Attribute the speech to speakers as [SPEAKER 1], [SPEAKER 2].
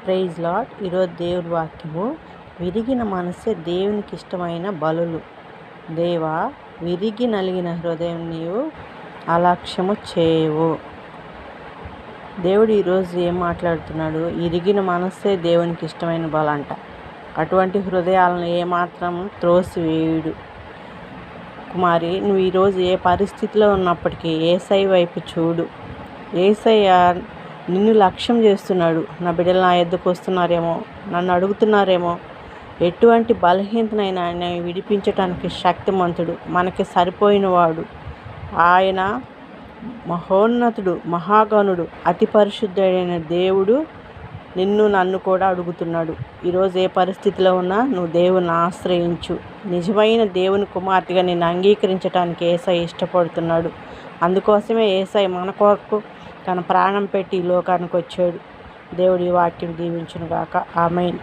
[SPEAKER 1] Praise lord. ఈరోజు దేవుడి వాక్యము, విరిగిన మనసే దేవునికి ఇష్టమైన బలులు. దేవా, విరిగి నలిగిన హృదయం నీవు అలక్ష్యము చేయవు. దేవుడు ఈరోజు ఏం మాట్లాడుతున్నాడు? ఇరిగిన మనస్సే దేవునికి ఇష్టమైన బలంట. అటువంటి హృదయాలను ఏమాత్రం త్రోసివేయుడు. కుమారి, నువ్వు ఈరోజు ఏ పరిస్థితిలో ఉన్నప్పటికీ యేసయ్య వైపు చూడు. యేసయ్య నిన్ను లక్ష్యం చేస్తున్నాడు. నా బిడ్డలు నా ఎద్దుకు వస్తున్నారేమో, నన్ను అడుగుతున్నారేమో. ఎటువంటి బలహీనతనైనా ఆయన విడిపించటానికి శక్తిమంతుడు, మనకి సరిపోయినవాడు. ఆయన మహోన్నతుడు, మహాగణుడు, అతి పరిశుద్ధుడైన దేవుడు నిన్ను నన్ను కూడా అడుగుతున్నాడు. ఈరోజు ఏ పరిస్థితిలో ఉన్నా నువ్వు దేవుని ఆశ్రయించు. నిజమైన దేవుని కుమార్తెగా నిన్ను అంగీకరించడానికి యేసయ్య ఇష్టపడుతున్నాడు. అందుకోసమే యేసయ్య మన కొరకు తన ప్రాణం పెట్టి ఈ లోకానికి వచ్చాడు. దేవుడి వాక్యం దీవించును గాక. ఆమేన్.